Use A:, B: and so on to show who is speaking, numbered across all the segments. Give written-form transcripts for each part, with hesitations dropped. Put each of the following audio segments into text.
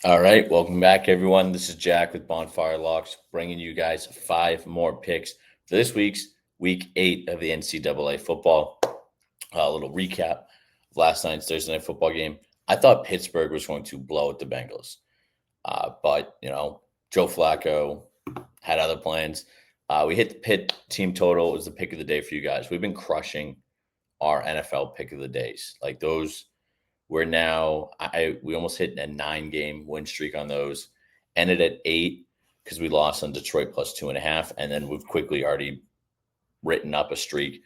A: All right, welcome back, everyone. This is Jack with Bonfire Locks, bringing you guys five more picks for this week's Week 8 of the NCAA football. A little recap of last night's Thursday night football game. I thought Pittsburgh was going to blow at the Bengals, but Joe Flacco had other plans. We hit the Pitt team total. It was the pick of the day for you guys. We've been crushing our NFL pick of the days, like those. We're now we almost hit a 9-game win streak on those. Ended at 8 because we lost on Detroit plus 2.5, and then we've quickly already written up a streak.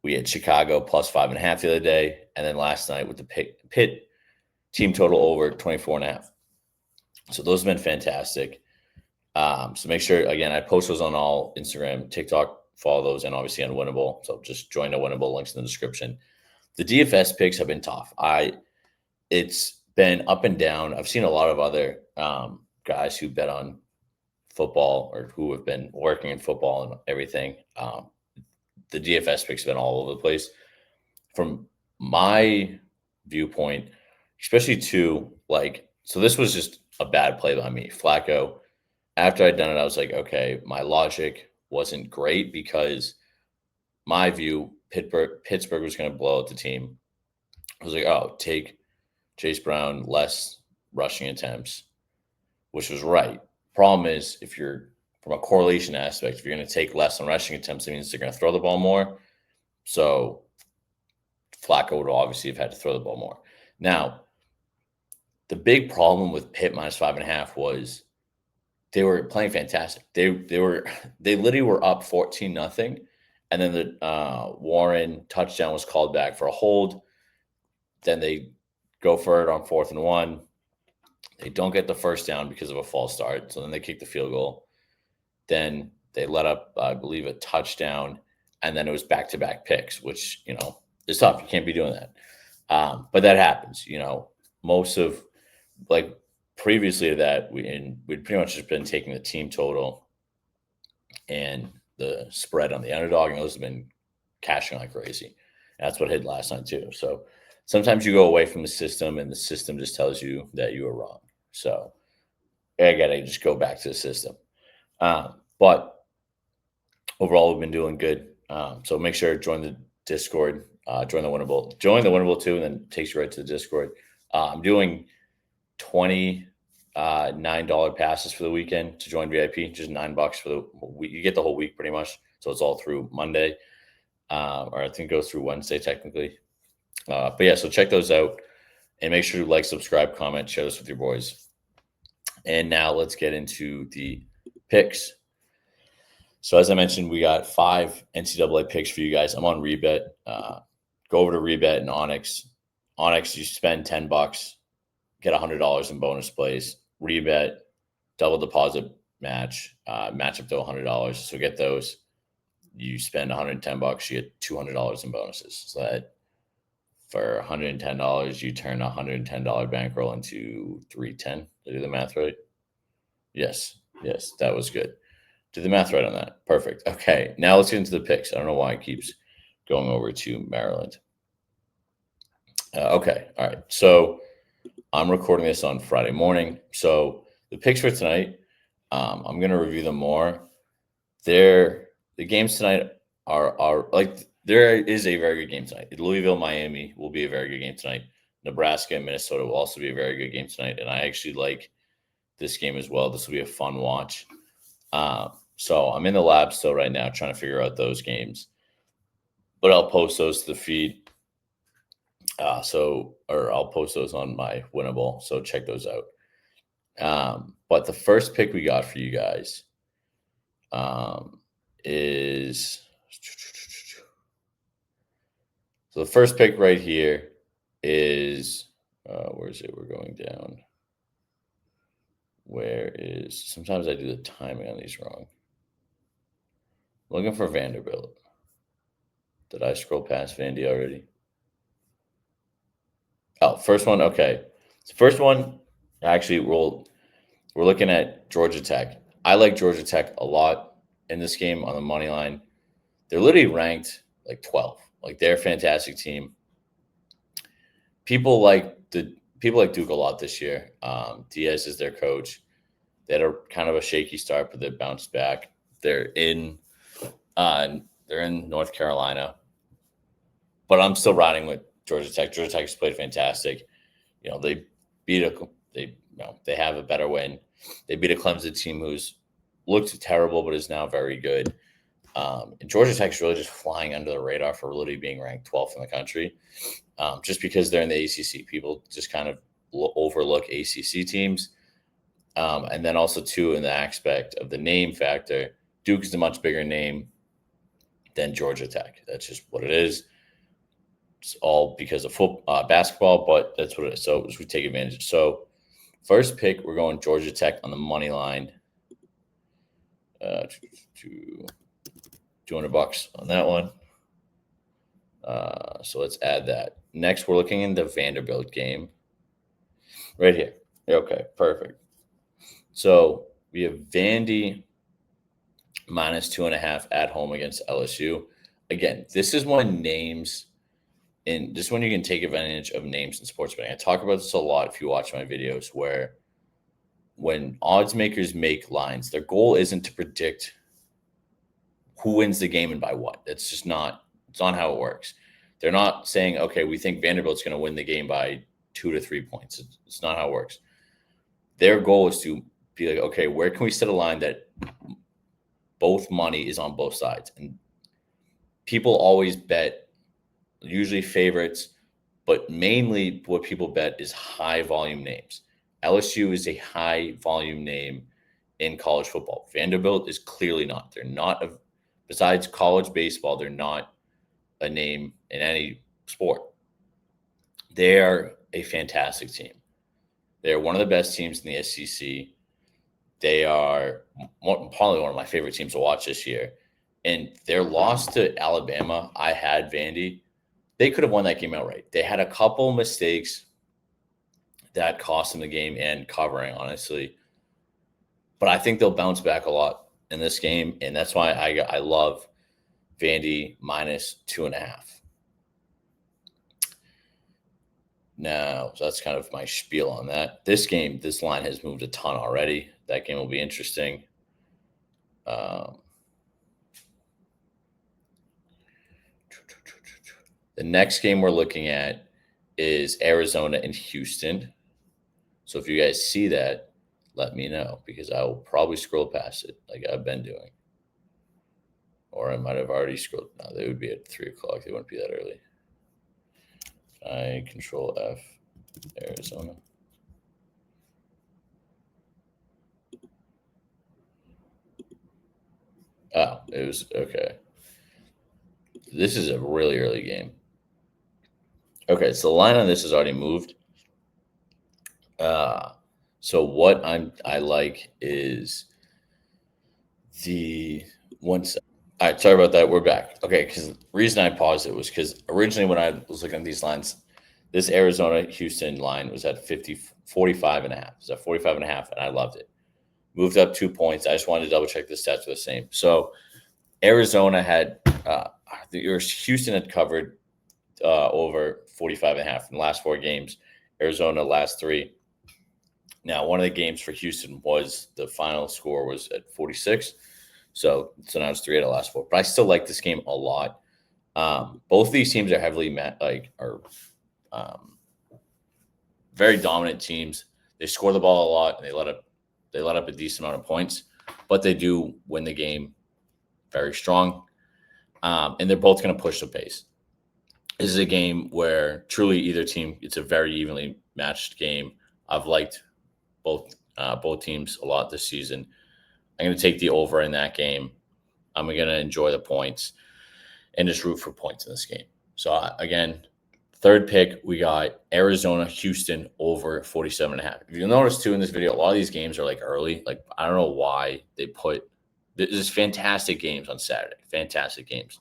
A: We had Chicago plus 5.5 the other day, and then last night with the Pitt team total over 24.5. So those have been fantastic. So make sure, again, I post those on all Instagram, TikTok, follow those, and obviously on Winnable. So just join the Winnable, links in the description. The DFS picks have been tough. It's been up and down. I've seen a lot of other guys who bet on football or who have been working in football and everything. The DFS picks have been all over the place. From my viewpoint, especially so this was just a bad play by me. Flacco, after I'd done it, I was like, okay, my logic wasn't great because my view, Pittsburgh was going to blow out the team. I was like, oh, take Chase Brown, less rushing attempts, which was right. Problem is, if you're from a correlation aspect, if you're going to take less on rushing attempts, it means they're going to throw the ball more. So Flacco would obviously have had to throw the ball more. Now, the big problem with Pitt minus 5.5 was they were playing fantastic. They literally were up 14-0. And then the Warren touchdown was called back for a hold. Then they go for it on 4th and 1. They don't get the first down because of a false start. So then they kick the field goal. Then they let up, I believe, a touchdown. And then it was back-to-back picks, which, is tough. You can't be doing that. But that happens. Most of, previously to that, we'd pretty much just been taking the team total and the spread on the underdog, and those have been cashing like crazy. And that's what hit last night too. So sometimes you go away from the system, and the system just tells you that you were wrong. So I gotta just go back to the system. But overall, we've been doing good. So make sure to join the Discord, join the Winnable too, and then it takes you right to the Discord. I'm doing $29 passes for the weekend to join VIP, just $9 for the week. You get the whole week pretty much. So it's all through Monday, or I think it goes through Wednesday technically. But yeah, so check those out and make sure to like, subscribe, comment, share this with your boys. And now let's get into the picks. So as I mentioned, we got 5 NCAA picks for you guys. I'm on ReBet. Go over to ReBet and Onyx. Onyx, you spend $10, get $100 in bonus plays. ReBet, double deposit match up to $100. So get those. You spend $110, you get $200 in bonuses. So that for $110, you turn a $110 bankroll into $310. Did I do the math right? Yes, that was good. Did the math right on that. Perfect. Okay, now let's get into the picks. I don't know why it keeps going over to Maryland. Okay, all right. So I'm recording this on Friday morning. So the picks for tonight, I'm going to review them more. The games tonight are like, there is a very good game tonight. Louisville, Miami will be a very good game tonight. Nebraska and Minnesota will also be a very good game tonight. And I actually like this game as well. This will be a fun watch. So I'm in the lab still right now trying to figure out those games. But I'll post those to the feed. Or I'll post those on my Winnable. So check those out. But the first pick we got for you guys is, so the first pick right here is, where is it? We're going down. Sometimes I do the timing on these wrong. Looking for Vanderbilt. Did I scroll past Vandy already? Oh, first one. Okay. So first one, actually, we're looking at Georgia Tech. I like Georgia Tech a lot in this game on the money line. They're literally ranked like 12. Like, they're a fantastic team. People like the people like Duke a lot this year. Diaz is their coach. They had a kind of a shaky start, but they bounced back. They're in North Carolina, but I'm still riding with Georgia Tech. Georgia Tech has played fantastic. They beat they have a better win. They beat a Clemson team who's looked terrible, but is now very good. And Georgia Tech is really just flying under the radar for literally being ranked 12th in the country. Just because they're in the ACC, people just kind of overlook ACC teams. And then also, too, in the aspect of the name factor, Duke is a much bigger name than Georgia Tech. That's just what it is. It's all because of basketball, but that's what it is. So we take advantage. So first pick, we're going Georgia Tech on the money line. $200 on that one. So let's add that. Next, we're looking in the Vanderbilt game. Right here. Okay, perfect. So we have Vandy minus 2.5 at home against LSU. Again, this is when names, and this is when you can take advantage of names in sports betting. I talk about this a lot if you watch my videos, where when odds makers make lines, their goal isn't to predict who wins the game and by what. That's just not, it's not how it works. They're not saying, okay, we think Vanderbilt's going to win the game by 2 to 3 points. It's not how it works. Their goal is to be like, okay, where can we set a line that both money is on both sides? And people always bet, usually favorites, but mainly what people bet is high volume names. LSU is a high volume name in college football. Vanderbilt is clearly not. They're not, besides college baseball, they're not a name in any sport. They are a fantastic team. They're one of the best teams in the SEC. They are probably one of my favorite teams to watch this year. And their loss to Alabama, I had Vandy. They could have won that game outright. They had a couple mistakes that cost them the game and covering, honestly. But I think they'll bounce back a lot in this game, and that's why I love Vandy minus 2.5. Now, so that's kind of my spiel on that. This game, this line has moved a ton already. That game will be interesting. The next game we're looking at is Arizona and Houston. So if you guys see that, let me know, because I will probably scroll past it like I've been doing. Or I might have already scrolled. No, they would be at 3 o'clock. They wouldn't be that early. I Control F, Arizona. Oh, it was okay. This is a really early game. Okay, so the line on this has already moved. So what I like is the one. All right, sorry about that. We're back. Okay, because the reason I paused it was because originally when I was looking at these lines, this Arizona-Houston line was at 45 and a half. It was at 45 and a half, and I loved it. Moved up 2 points. I just wanted to double check the stats were the same. So Arizona had Houston had covered over 45 and a half in the last 4 games. Arizona last 3. Now, one of the games for Houston was the final score was at 46. So now it's 3 out of the last 4. But I still like this game a lot. Both of these teams are heavily very dominant teams. They score the ball a lot, and they let up a decent amount of points, but they do win the game very strong. And they're both going to push the pace. This is a game where truly either team, it's a very evenly matched game. I've liked both teams a lot this season. I'm going to take the over in that game. I'm going to enjoy the points and just root for points in this game. So again, third pick, we got Arizona, Houston over 47.5. If you'll notice too in this video, a lot of these games are like early. Like, I don't know why they put this fantastic games on Saturday, fantastic games.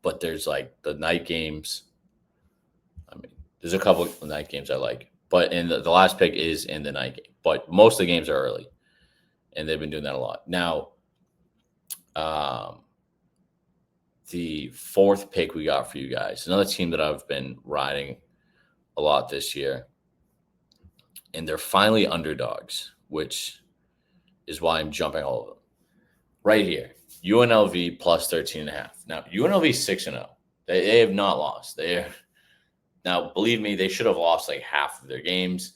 A: But there's like the night games. I mean, there's a couple of night games I like, but in the last pick is in the night game. But most of the games are early, and they've been doing that a lot. Now, the fourth pick we got for you guys, another team that I've been riding a lot this year. and they're finally underdogs, which is why I'm jumping all of them. Right here, UNLV plus 13.5. Now, UNLV 6-0. They have not lost. Now, believe me, they should have lost like half of their games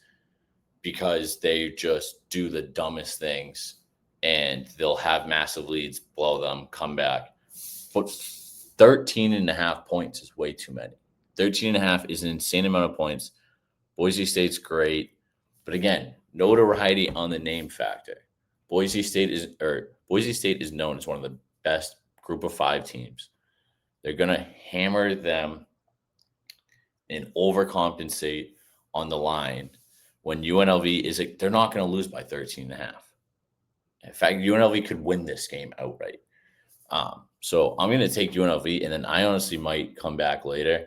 A: because they just do the dumbest things and they'll have massive leads, blow them, come back. But 13.5 points is way too many. 13.5 is an insane amount of points. Boise State's great. But again, notoriety on the name factor. Boise State is known as one of the best group of 5 teams. They're going to hammer them and overcompensate on the line when UNLV they're not going to lose by 13.5. In fact, UNLV could win this game outright. So I'm going to take UNLV, and then I honestly might come back later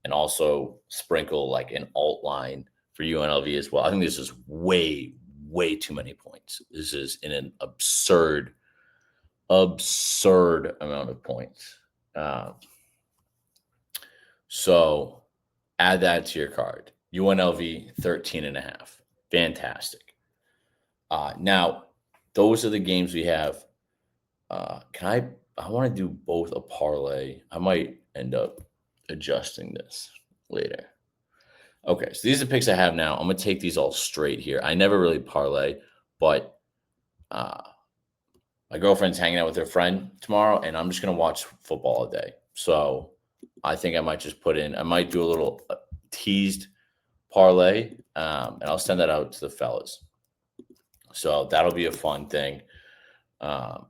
A: and also sprinkle like an alt line for UNLV as well. I think this is way, way too many points. This is an absurd amount of points. So add that to your card. UNLV 13.5. Fantastic. Now, those are the games we have. I want to do both a parlay. I might end up adjusting this later. Okay, so these are the picks I have now. I'm going to take these all straight here. I never really parlay, but my girlfriend's hanging out with her friend tomorrow, and I'm just going to watch football all day. So I think I might just I might do a little teased parlay, and I'll send that out to the fellas. So that'll be a fun thing. No,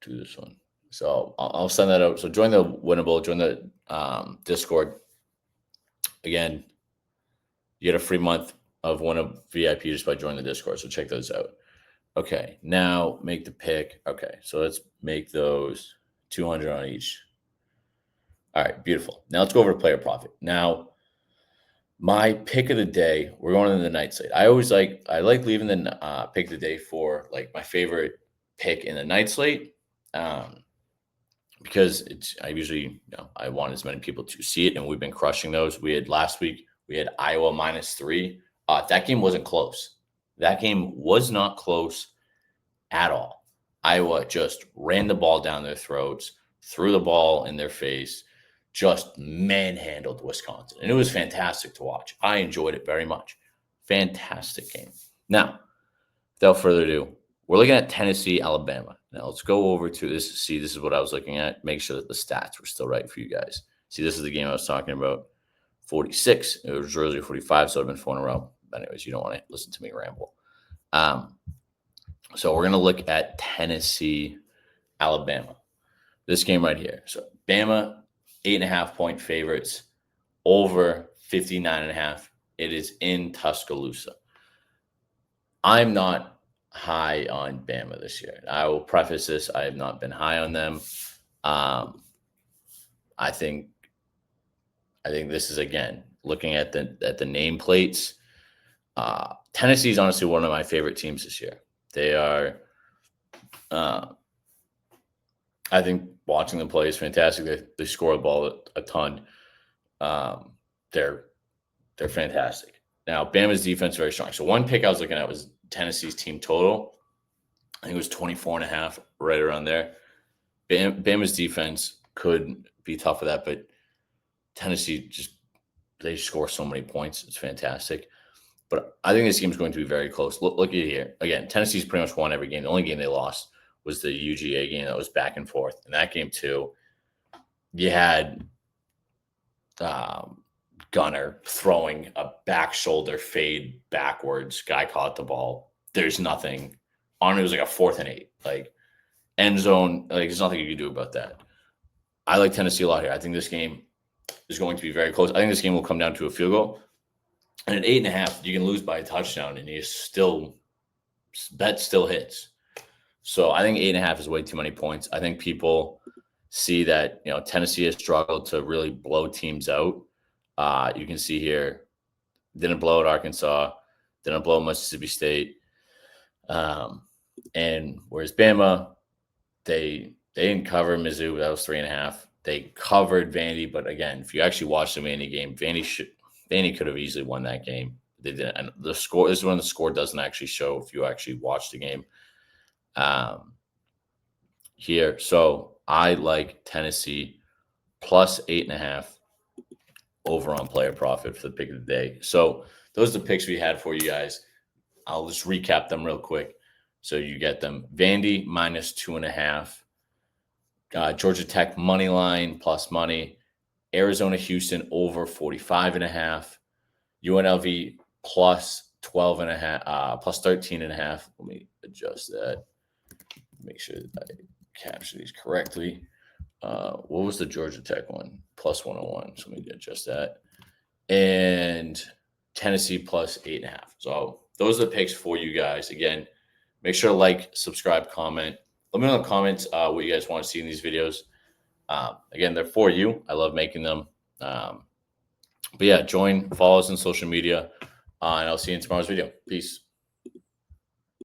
A: do this one. So I'll send that out. So join the Winnable, join the Discord. Again, you get a free month of Winna VIP just by joining the Discord. So check those out. Okay, now make the pick. Okay, so let's make those 200 on each. All right, beautiful. Now let's go over to player profit. Now, my pick of the day, we're going into the night slate. I like leaving the pick of the day for like my favorite pick in the night slate. Because I usually, I want as many people to see it, and we've been crushing those. Last week, we had Iowa -3. That game wasn't close. That game was not close at all. Iowa just ran the ball down their throats, threw the ball in their face, just manhandled Wisconsin. And it was fantastic to watch. I enjoyed it very much. Fantastic game. Now, without further ado, we're looking at Tennessee, Alabama. Now, let's go over to this. See, this is what I was looking at. Make sure that the stats were still right for you guys. See, this is the game I was talking about. 46. It was really 45, so I've been 4 in a row. But anyways, you don't want to listen to me ramble. So we're going to look at Tennessee, Alabama. This game right here. So Bama, 8.5-point favorites, over 59.5. It is in Tuscaloosa. I'm not high on Bama this year. I will preface this. I have not been high on them. I think this is, again, looking at the nameplates. Tennessee is honestly one of my favorite teams this year. They are, I think watching them play is fantastic. They score the ball a ton. They're fantastic. Now, Bama's defense is very strong. So one pick I was looking at was Tennessee's team total. I think it was 24.5, right around there. Bama's defense could be tough for that, but Tennessee they score so many points. It's fantastic. But I think this game is going to be very close. Look at here. Again, Tennessee's pretty much won every game. The only game they lost was the UGA game that was back and forth. In that game, too, you had Gunner throwing a back shoulder fade backwards. Guy caught the ball. There's nothing. It was like a 4th and 8. Like, end zone. Like, there's nothing you can do about that. I like Tennessee a lot here. I think this game is going to be very close. I think this game will come down to a field goal. And at 8.5, you can lose by a touchdown, and that still hits. So I think 8.5 is way too many points. I think people see that Tennessee has struggled to really blow teams out. You can see here, didn't blow out Arkansas, didn't blow Mississippi State, and whereas Bama, they didn't cover Mizzou. That was 3.5. They covered Vandy, but again, if you actually watch the Vandy game, Vandy could have easily won that game. They didn't. And the score, this is when the score doesn't actually show if you actually watch the game. Here. So I like Tennessee plus 8.5 over on player profit for the pick of the day. So those are the picks we had for you guys. I'll just recap them real quick. So you get them. Vandy minus 2.5. Georgia Tech money line plus money. Arizona Houston over 45.5. UNLV plus 12.5, plus 13.5. Let me adjust that. Make sure that I capture these correctly. What was the Georgia Tech one? Plus 101. So let me adjust that. And Tennessee plus 8.5. So those are the picks for you guys. Again, make sure to like, subscribe, comment. Let me know in the comments what you guys want to see in these videos. Again, they're for you. I love making them. But yeah, follow us on social media, and I'll see you in tomorrow's video. Peace.